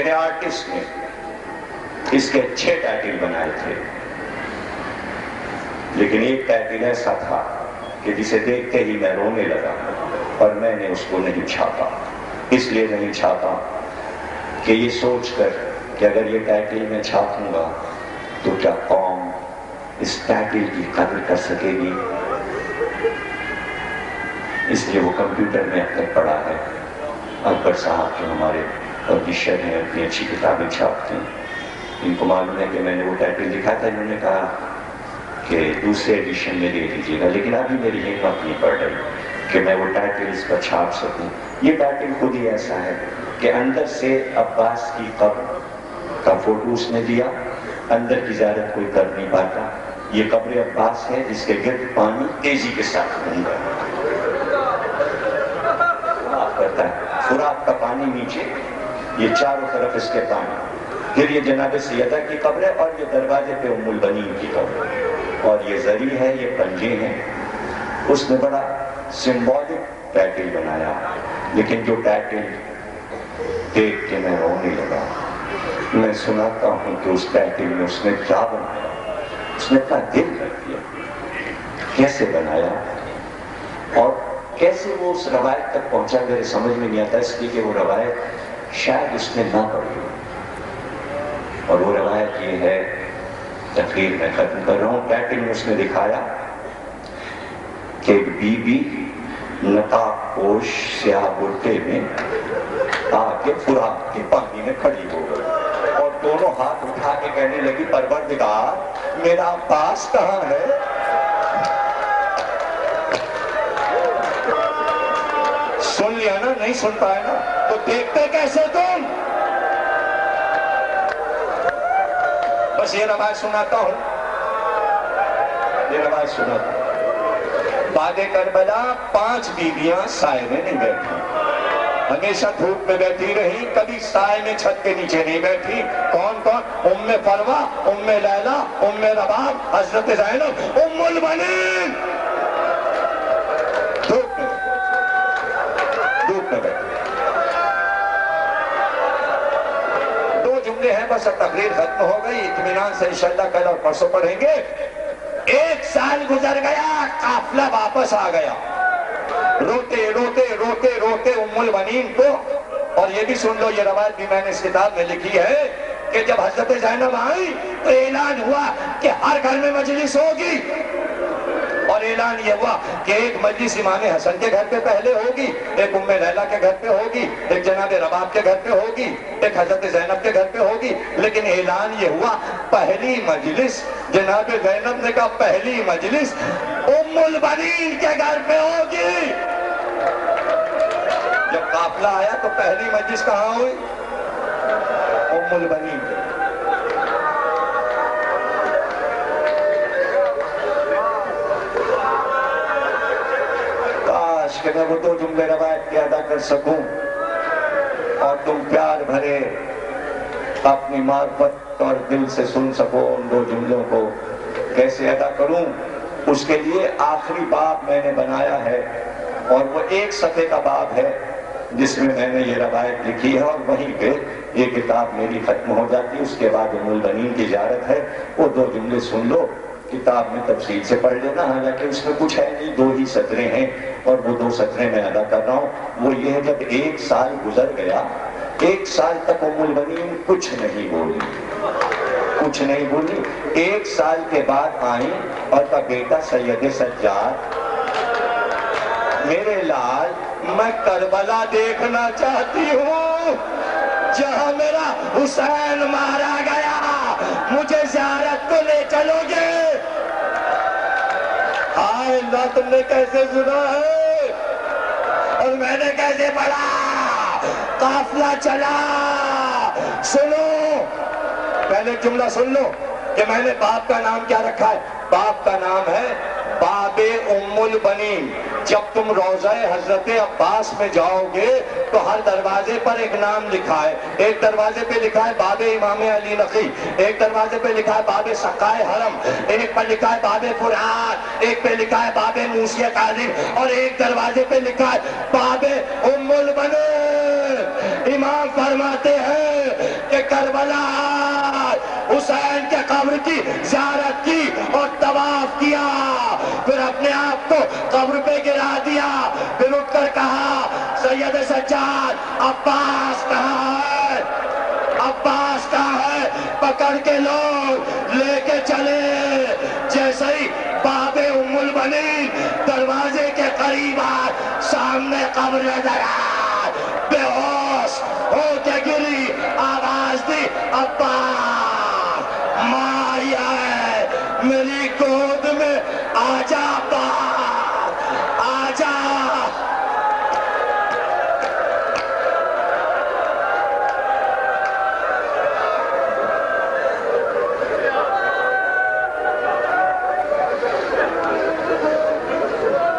میرے آرٹسٹ نے اس کے 6 ٹائٹل بنائے تھے، لیکن ایک ٹائٹل ایسا تھا کہ جسے دیکھتے ہی میں رونے لگا، اور میں نے اس کو نہیں چھاپا۔ اس لیے نہیں چھاپا کہ یہ سوچ کر کہ اگر یہ ٹائٹل میں چھاپوں گا تو کیا قوم اس ٹائٹل کی قدر کر سکے گی؟ اس لیے وہ کمپیوٹر میں اب تک پڑا ہے۔ اکبر صاحب جو ہمارے پبلشر ہیں، اپنی اچھی کتابیں چھاپتے ہیں، ان کو معلوم ہے کہ میں نے وہ ٹائٹل لکھا تھا، انہوں نے کہا کہ دوسرے ایڈیشن میں دے دیجیے گا، لیکن ابھی میری ہمت نہیں پڑ رہی کہ میں وہ ٹائٹل اس پر چھاپ سکوں۔ یہ ٹائٹل خود ہی ایسا ہے کہ اندر سے عباس کی قبر کا فوٹو اس نے دیا، اندر کی زیارت کوئی کر نہیں پاتا۔ یہ قبر عباس ہے جس کے گرد پانی تیزی کے ساتھ گھومتا ہے، کرتا ہے فرات کا پانی نیچے، یہ چاروں طرف اس کے پانی۔ پھر یہ جناب سیدہ کی قبر ہے، اور یہ دروازے پہ ام البنین کی قبر ہے، اور یہ زری ہے، یہ پنجے ہیں۔ اس نے بڑا سمبولک ٹائٹل بنایا، لیکن جو ٹائٹل دیکھ کے میں رونے لگا۔ میں سناتا ہوں کہ اس ٹائٹل میں اس نے کیا بنایا، اس نے اپنا دل رکھ دیا، کیسے بنایا اور کیسے وہ اس روایت تک پہنچا، میرے سمجھ میں نہیں آتا، اس لیے کہ وہ روایت شاید اس نے نہ پڑھی، اور وہ روایت یہ ہے، تقریر میں ختم کر رہا ہوں۔ ٹائٹل میں اس نے دکھایا کہ ایک بی بی نقاب پوش سیاہ برقعے میں آ کے فرات کے پانی میں کھڑی ہو گئی، اور دونوں ہاتھ اٹھا کے کہنے لگی، پروردگار میرا عباس کہاں ہے؟ سن لیا نا؟ نہیں سن پائے نا تو دیکھتے کیسے تم؟ بس یہ روایت سناتا ہوں، یہ روایت سناتا ہوں۔ بعد کربلا 5 بیویاں سائے میں نہیں بیٹھی، ہمیشہ دھوپ میں بیٹھی رہی، کبھی سائے میں چھت کے نیچے نہیں بیٹھی۔ کون کون؟ ام فروا، ام لیلا، ام رباب، حضرت زینب، ام البنین۔ دھوپ میں بیٹھی۔ 2 جملے ہیں بس، اب تقریر ختم ہو گئی، اطمینان سے انشاءاللہ کل اور پرسوں پڑھیں گے۔ 1 سال گزر گیا، قافلہ واپس آ گیا، روتے روتے روتے روتے ام البنین کو۔ اور یہ بھی سن لو، یہ روایت بھی میں نے اس کتاب میں لکھی ہے کہ جب حضرت زینب آئی تو اعلان ہوا کہ ہر گھر میں مجلس ہوگی، اور اعلان یہ ہوا کہ ایک مجلس امام حسن کے گھر پہ پہلے ہوگی، ایک ام لیلا کے گھر پہ ہوگی، ایک جناب رباب کے گھر پہ ہوگی، ایک حضرت زینب کے گھر پہ ہوگی۔ لیکن اعلان یہ ہوا پہلی مجلس، جناب زینب نے کہا پہلی مجلس ام البنین کے گھر پہ ہوگی۔ جب قافلہ آیا تو پہلی مجلس کہاں ہوئی؟ ام البنین کے۔ کہ میں وہ 2 جملے روایت کے ادا کر سکوں، اور تم پیار بھرے اپنی معرفت اور دل سے سن سکو ان 2 جملوں کو۔ کیسے ادا کروں؟ اس کے لیے آخری باب میں نے بنایا ہے، اور وہ 1 صفحے کا باب ہے جس میں نے یہ روایت لکھی ہے، اور وہیں پہ یہ کتاب میری ختم ہو جاتی ہے۔ اس کے بعد ام البنین کی زیارت ہے، وہ 2 جملے سن لو، کتاب میں تفصیل سے پڑھ لینا، حالانکہ اس میں کچھ ہے نہیں، 2 ہی سطریں ہیں، اور وہ 2 سطریں میں ادا کر رہا ہوں۔ وہ یہ ہے، جب 1 سال گزر گیا، 1 سال تک ام البنین کچھ نہیں بولی، کچھ نہیں بولی۔ 1 سال کے بعد آئیں اور کا بیٹا سید سجاد، میرے لال میں کربلا دیکھنا چاہتی ہوں جہاں میرا حسین مارا گیا، مجھے زیارت کو لے چلو گے؟ آئے اللہ، تم نے کیسے سنا ہے اور میں نے کیسے پڑھا؟ قافلہ چلا۔ سنو، پہلے جملہ سن لو کہ میں نے باپ کا نام کیا رکھا ہے۔ باپ کا نام ہے باب ام البنین۔ جب تم روضہ حضرت عباس میں جاؤ گے تو ہر دروازے پر ایک نام لکھا ہے۔ ایک دروازے پہ لکھا ہے باب امام علی نقی، ایک دروازے پہ لکھا ہے باب سقائے حرم، ایک پر لکھا ہے باب فرات، ایک پہ لکھا ہے باب موسی کاظم، اور ایک دروازے پہ لکھا ہے باب ام البنین۔ امام فرماتے ہیں کربلا حسین کے قبر کی زیارت کی اور طواف کیا، پھر اپنے آپ کو قبر پہ گرا دیا، پھر اٹھ کر کہا سید سجاد عباس کہاں ہے، عباس کہاں ہے، پکڑ کے لوگ لے کے چلے۔ جیسے ہی باب ام البنین دروازے کے قریب آئے، سامنے قبر نظر آئی، بے ہوش ہو کے گری، آواز دی عباس۔